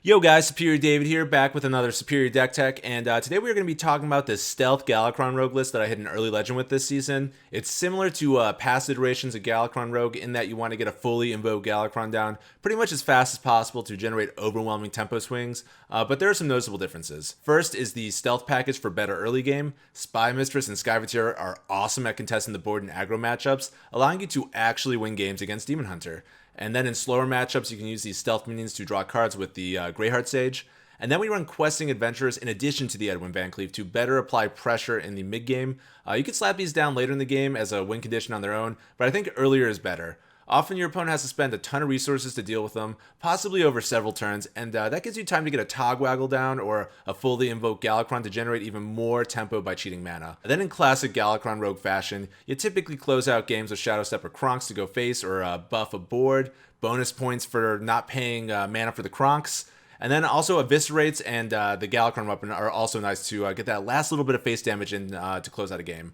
Yo guys, Superior David here, back with another Superior Deck Tech, and today we're going to be talking about this Stealth Galakrond Rogue list that I hit an early legend with this season. It's similar to past iterations of Galakrond Rogue in that you want to get a fully invoked Galakrond down pretty much as fast as possible to generate overwhelming tempo swings, but there are some noticeable differences. First is the Stealth package for better early game. Spy Mistress and Skyveteer are awesome at contesting the board in aggro matchups, allowing you to actually win games against Demon Hunter. And then in slower matchups, you can use these stealth minions to draw cards with the Greyheart Sage. And then we run Questing Adventurers in addition to the Edwin Van Cleave to better apply pressure in the mid-game. You can slap these down later in the game as a win condition on their own, but I think earlier is better. Often your opponent has to spend a ton of resources to deal with them, possibly over several turns, and that gives you time to get a Togwaggle down or a fully invoked Galakrond to generate even more tempo by cheating mana. And then in classic Galakrond Rogue fashion, you typically close out games with Shadow Step or Kronks to go face or buff a board, bonus points for not paying mana for the Kronks, and then also Eviscerates and the Galakrond weapon are also nice to get that last little bit of face damage in to close out a game.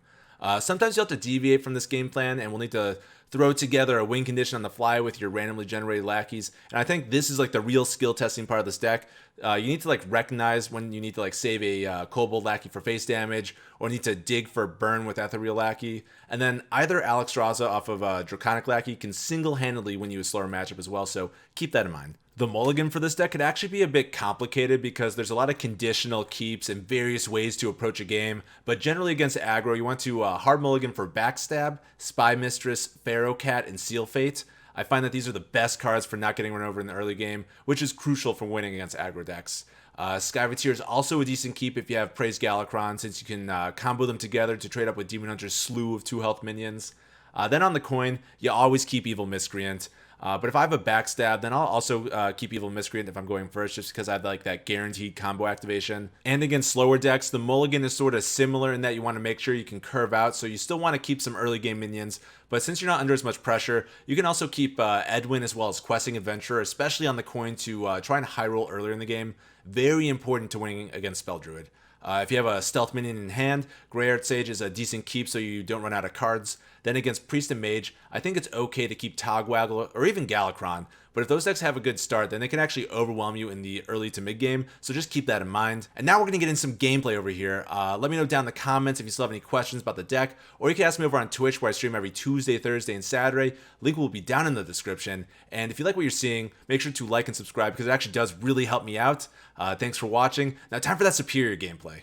Sometimes you'll have to deviate from this game plan, and we'll need to throw together a win condition on the fly with your randomly generated lackeys. And I think this is like the real skill testing part of this deck. You need to like recognize when you need to like save a Kobold lackey for face damage, or need to dig for burn with Ethereal lackey. And then either Alexstrasza off of Draconic lackey can single-handedly win you a slower matchup as well, so keep that in mind. The mulligan for this deck could actually be a bit complicated because there's a lot of conditional keeps and various ways to approach a game, but generally against aggro, you want to hard mulligan for Backstab, Spy Mistress, Pharaoh Cat, and Seal Fate. I find that these are the best cards for not getting run over in the early game, which is crucial for winning against aggro decks. Skyveteer is also a decent keep if you have Praise Galakrond, since you can combo them together to trade up with Demon Hunter's slew of 2 health minions. Then on the coin, you always keep Evil Miscreant. But if I have a Backstab, then I'll also keep Evil Miscreant if I'm going first, just because I have like that guaranteed combo activation. And against slower decks, the mulligan is sort of similar in that you want to make sure you can curve out, so you still want to keep some early game minions, but since you're not under as much pressure, you can also keep Edwin as well as Questing Adventurer, especially on the coin to try and high roll earlier in the game. Very important to winning against Spell Druid. If you have a stealth minion in hand, Greyheart Sage is a decent keep so you don't run out of cards. Then against Priest and Mage, I think it's okay to keep Togwaggle or even Galakrond, but if those decks have a good start, then they can actually overwhelm you in the early to mid game, so just keep that in mind. And now we're going to get in some gameplay over here. Let me know down in the comments if you still have any questions about the deck, or you can ask me over on Twitch where I stream every Tuesday, Thursday, and Saturday. Link will be down in the description. And if you like what you're seeing, make sure to like and subscribe because it actually does really help me out. Thanks for watching. Now time for that Superior gameplay.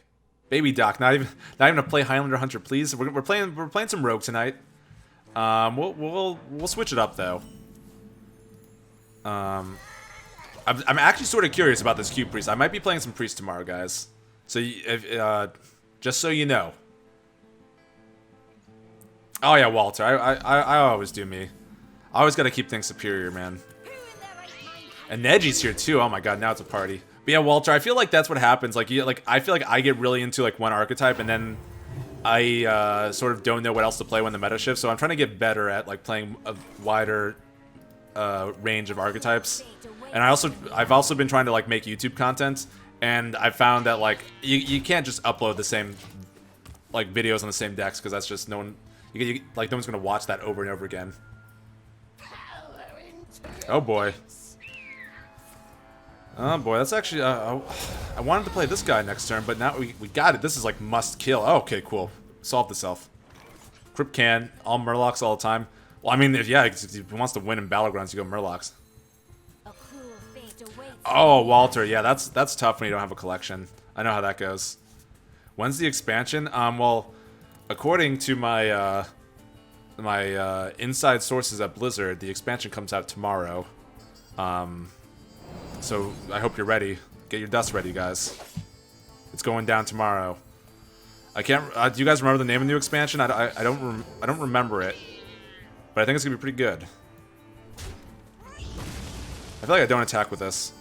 Baby Doc, not even to play Highlander Hunter, please. We're playing some Rogue tonight. We'll switch it up though. I'm actually sort of curious about this Cube Priest. I might be playing some Priest tomorrow, guys. So just so you know. Oh yeah, Walter. I always do me. I always gotta keep things superior, man. And Neji's here too. Oh my god, now it's a party. But yeah, Walter, I feel like that's what happens. Like, I feel like I get really into like one archetype, and then I sort of don't know what else to play when the meta shifts. So I'm trying to get better at like playing a wider range of archetypes. And I've also been trying to like make YouTube content, and I found that like you can't just upload the same like videos on the same decks because that's just no one's gonna watch that over and over again. Oh boy. Oh boy, that's actually, I wanted to play this guy next turn, but now we got it. This is like must kill. Oh, okay, cool. Solved itself. Crypt can, all Murlocs all the time. Well, I mean, if he wants to win in Battlegrounds, you go Murlocs. Oh, Walter, yeah, that's tough when you don't have a collection. I know how that goes. When's the expansion? Well, according to my, my inside sources at Blizzard, the expansion comes out tomorrow. So I hope you're ready. Get your dust ready, guys. It's going down tomorrow. I can't. Do you guys remember the name of the new expansion? I don't remember it, but I think it's gonna be pretty good. I feel like I don't attack with this.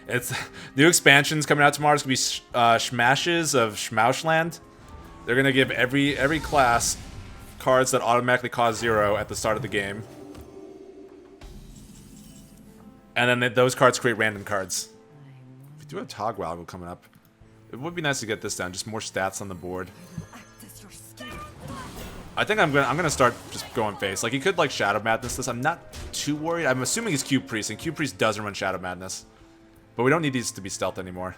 It's new expansions coming out tomorrow. It's gonna be Smashes of Schmauschland. They're gonna give every class cards that automatically cost 0 at the start of the game. And then those cards create random cards. We do have Togwaggle coming up. It would be nice to get this down. Just more stats on the board. I think I'm gonna start just going face. Like, he could like Shadow Madness this. I'm not too worried. I'm assuming he's Cube Priest, and Cube Priest doesn't run Shadow Madness. But we don't need these to be stealth anymore.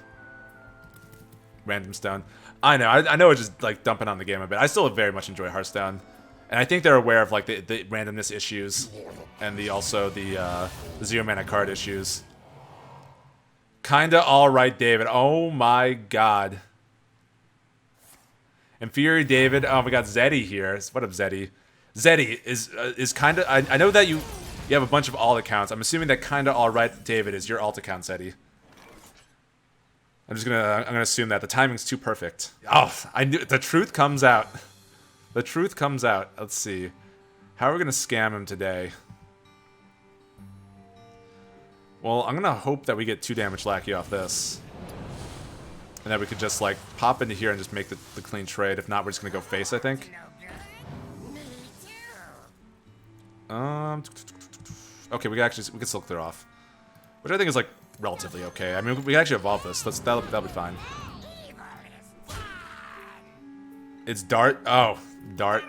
Random Stone. I know. I know it's just like dumping on the game a bit. I still very much enjoy Hearthstone. And I think they're aware of like the randomness issues and also the zero mana card issues. Kinda alright, David. Oh my god. Inferior David. Oh, we got Zeddy here. What up, Zeddy? Zeddy is kinda. I know that you have a bunch of alt accounts. I'm assuming that kinda alright, David, is your alt account, Zeddy. I'm gonna assume that the timing's too perfect. Oh, I knew the truth comes out. The truth comes out. Let's see. How are we gonna scam him today? Well, I'm gonna hope that we get 2 damage lackey off this. And that we could just like pop into here and just make the clean trade. If not, we're just gonna go face, I think. Okay, we can still clear off. Which I think is like relatively okay. I mean, we can actually evolve this. That'll be fine. It's Dart. Oh, Dart.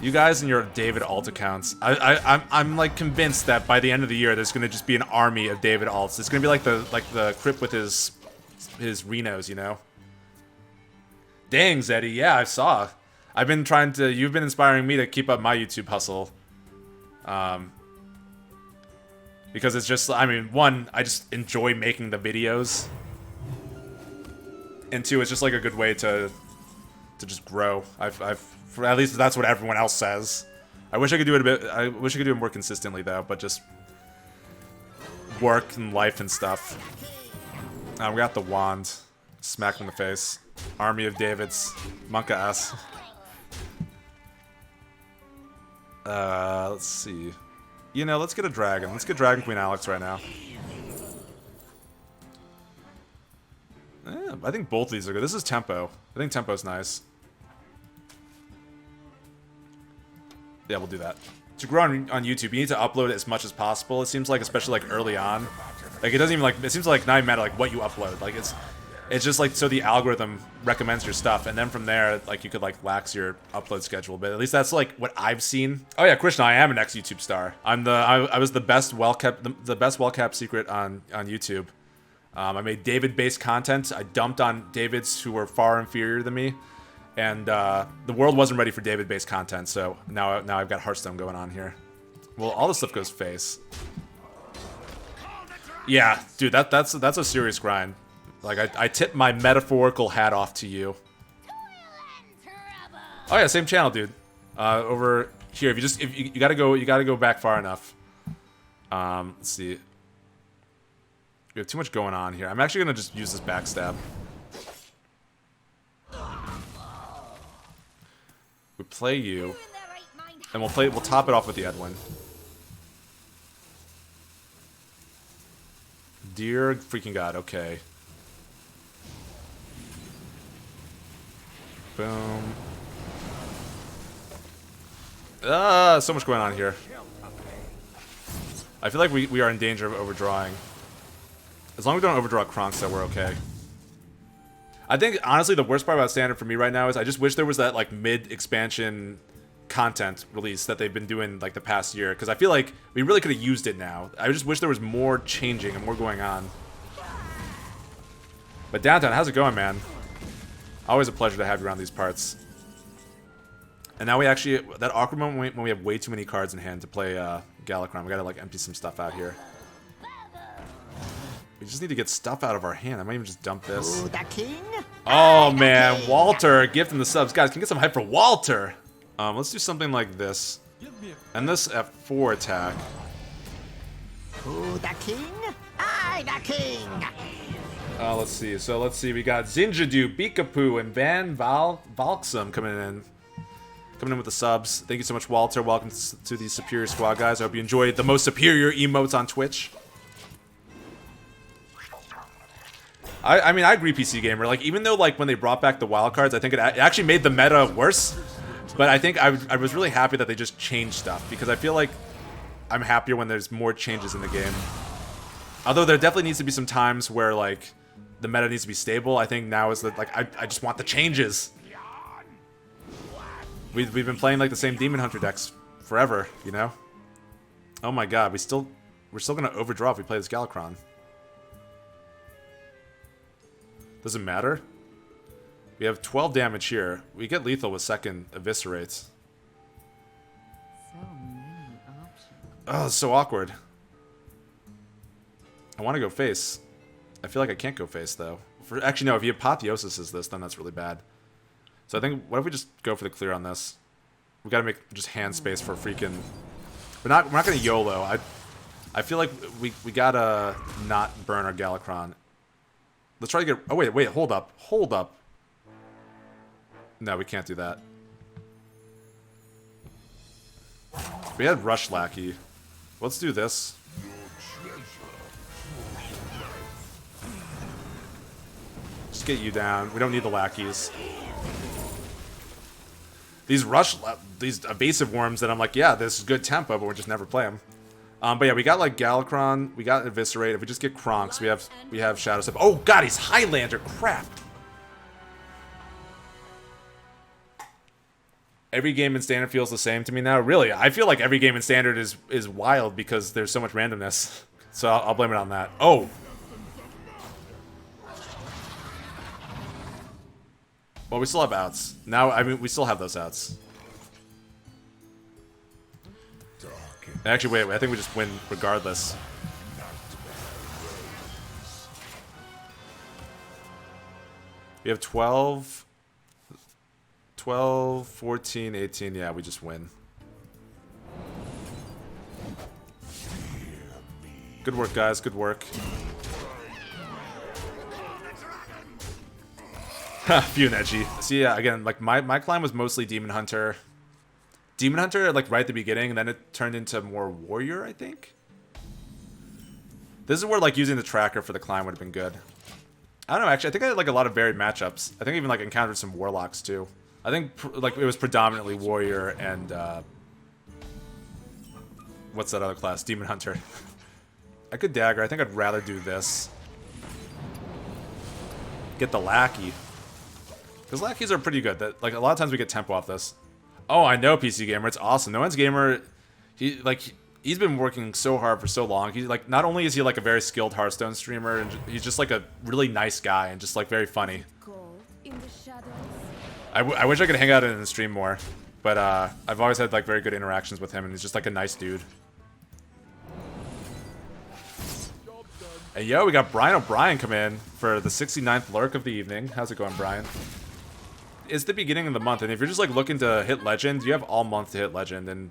You guys and your David alt accounts. I'm like convinced that by the end of the year, there's gonna just be an army of David alts. It's gonna be like the Crypt with his Renos, you know. Dang, Zeddy. Yeah, I saw. I've been trying to. You've been inspiring me to keep up my YouTube hustle. Because it's just. I mean, one, I just enjoy making the videos. And 2, it's just like a good way to just grow. At least that's what everyone else says. I wish I could do it a bit. I wish I could do it more consistently though, but just work and life and stuff. We got the wand. Smack him in the face. Army of Davids. Monka ass. Let's see. You know, let's get a dragon. Let's get Dragon Queen Alex right now. Yeah, I think both of these are good. This is tempo. I think tempo's nice. Yeah, we'll do that. To grow on YouTube, you need to upload as much as possible. It seems like, especially like early on, like it doesn't even like. It seems like not even matter like what you upload. Like it's just like so the algorithm recommends your stuff, and then from there, like you could like lax your upload schedule. But at least that's like what I've seen. Oh yeah, Krishna, I am an ex YouTube star. I was the best well-kept secret on YouTube. I made David-based content. I dumped on Davids who were far inferior than me. And the world wasn't ready for David-based content, so now I've got Hearthstone going on here. Well, all this stuff goes face. Yeah, dude, that's a serious grind. Like I tip my metaphorical hat off to you. Oh yeah, same channel, dude. Over here, if you gotta go back far enough. Let's see. We have too much going on here. I'm actually gonna just use this backstab. We play you, and we'll top it off with the Edwin. Dear freaking god, okay. Boom. So much going on here. I feel like we are in danger of overdrawing. As long as we don't overdraw Kronk, we're okay. I think, honestly, the worst part about Standard for me right now is I just wish there was that, like, mid-expansion content release that they've been doing, like, the past year. Because I feel like we really could have used it now. I just wish there was more changing and more going on. But Downtown, how's it going, man? Always a pleasure to have you around these parts. And now we actually... That awkward moment when we have way too many cards in hand to play Galakrond. We gotta, like, empty some stuff out here. We just need to get stuff out of our hand. I might even just dump this. Oh man, Walter, gift in the subs. Guys, can we get some hype for Walter? Let's do something like this. And this F4 attack. Who the king? I the king. Let's see. So let's see. We got Zinjadu, Beekapoo, and Van Valksum coming in. Coming in with the subs. Thank you so much, Walter. Welcome to the Superior Squad, guys. I hope you enjoyed the most superior emotes on Twitch. I mean, I agree, PC Gamer. Like, even though, like, when they brought back the wild cards, I think it actually made the meta worse. But I think I was really happy that they just changed stuff. Because I feel like I'm happier when there's more changes in the game. Although there definitely needs to be some times where, like, the meta needs to be stable. I think now is that, like, I just want the changes. We've been playing, like, the same Demon Hunter decks forever, you know? Oh my god, we're still gonna overdraw if we play this Galakrond. Doesn't matter. We have 12 damage here. We get lethal with second eviscerates. So many options. Oh, it's so awkward. I want to go face. I feel like I can't go face, though. Actually, no, if he apotheosis this, then that's really bad. So I think, what if we just go for the clear on this? We gotta make just hand space for freaking... We're not gonna YOLO. I feel like we gotta not burn our Galakrond. Let's try to get... Oh, wait, hold up. Hold up. No, we can't do that. We had Rush Lackey. Let's do this. Just get you down. We don't need the lackeys. These these evasive worms that I'm like, yeah, this is good tempo, but we just never play them. But yeah, we got like Galakrond, we got Eviscerate. If we just get Kronks, we have Shadow Step. Oh god, he's Highlander. Crap. Every game in Standard feels the same to me now. Really, I feel like every game in Standard is wild because there's so much randomness. So I'll blame it on that. Oh. Well, we still have outs. Now, I mean, we still have those outs. Actually, wait, I think we just win regardless. We have 12, 14, 18. Yeah, we just win. Good work, guys. Good work. Few and edgy. So yeah, again, like my climb was mostly Demon Hunter. Demon Hunter, like right at the beginning, and then it turned into more Warrior, I think. This is where like using the tracker for the climb would have been good. I don't know, actually, I think I had like a lot of varied matchups. I think I even like encountered some Warlocks too. I think like it was predominantly Warrior and what's that other class? Demon Hunter. I could dagger. I think I'd rather do this. Get the Lackey. Because lackeys are pretty good. That like a lot of times we get tempo off this. Oh, I know, PC Gamer. It's awesome. No One's Gamer, he's been working so hard for so long. He's like, not only is he like a very skilled Hearthstone streamer, and he's just like a really nice guy and just like very funny. I wish I could hang out in the stream more, but I've always had like very good interactions with him, and he's just like a nice dude. Hey, yo, we got Brian O'Brien come in for the 69th lurk of the evening. How's it going, Brian? It's the beginning of the month, and if you're just like looking to hit Legend, you have all month to hit Legend, and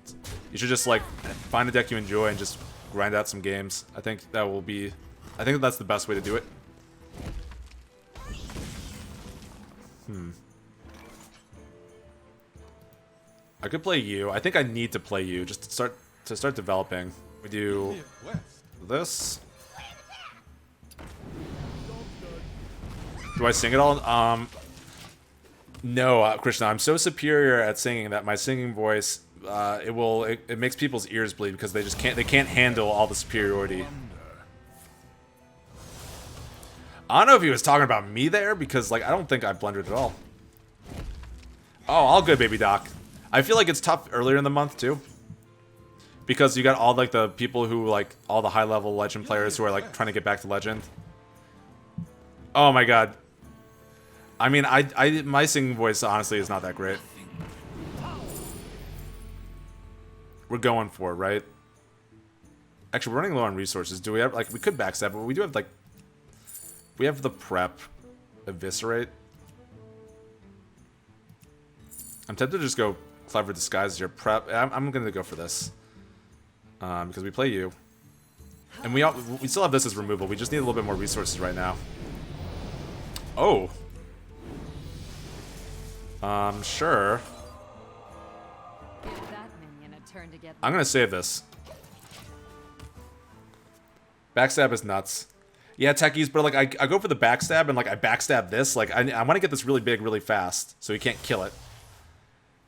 you should just like find a deck you enjoy and just grind out some games. I think that's the best way to do it. I could play you. I think I need to play you just to start developing. We do this. Do I sing it all? No, Krishna. I'm so superior at singing that my singing voice, it makes people's ears bleed because they can't handle all the superiority. I don't know if he was talking about me there because like I don't think I blundered at all. Oh, all good, baby doc. I feel like it's tough earlier in the month too, because you got all like the people who like all the high level Legend players who are like trying to get back to Legend. Oh my god. I mean, my singing voice honestly is not that great. We're going for it, right? Actually, we're running low on resources. Do we have like we could backstab, but we do have like we have the prep, eviscerate. I'm tempted to just go clever disguise here. Prep. I'm gonna go for this because we play you, and we still have this as removal. We just need a little bit more resources right now. Oh. Sure. I'm gonna save this. Backstab is nuts. Yeah, techies, but like I go for the backstab and like I backstab this. Like I want to get this really big really fast so he can't kill it.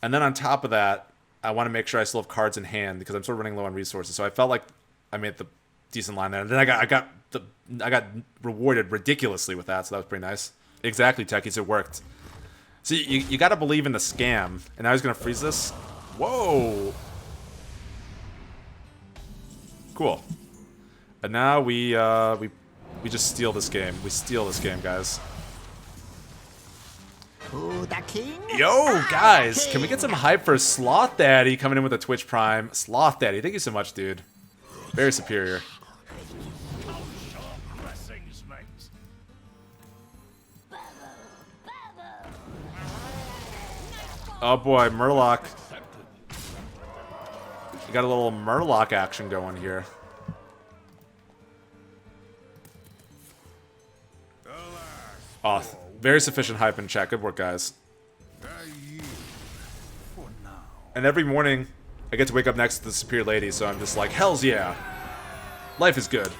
And then on top of that, I want to make sure I still have cards in hand because I'm sort of running low on resources. So I felt like I made the decent line there. And then I got rewarded ridiculously with that, so that was pretty nice. Exactly, techies, it worked. See, you got to believe in the scam. And now he's going to freeze this. Whoa. Cool. And now we just steal this game. We steal this game, guys. Who the king? Yo, guys, can we get some hype for Sloth Daddy coming in with a Twitch Prime? Sloth Daddy, thank you so much, dude. Very superior. Oh boy, Murloc. We got a little Murloc action going here. Oh, very sufficient hype in chat. Good work, guys. And every morning, I get to wake up next to the superior lady, so I'm just like, hells yeah. Life is good.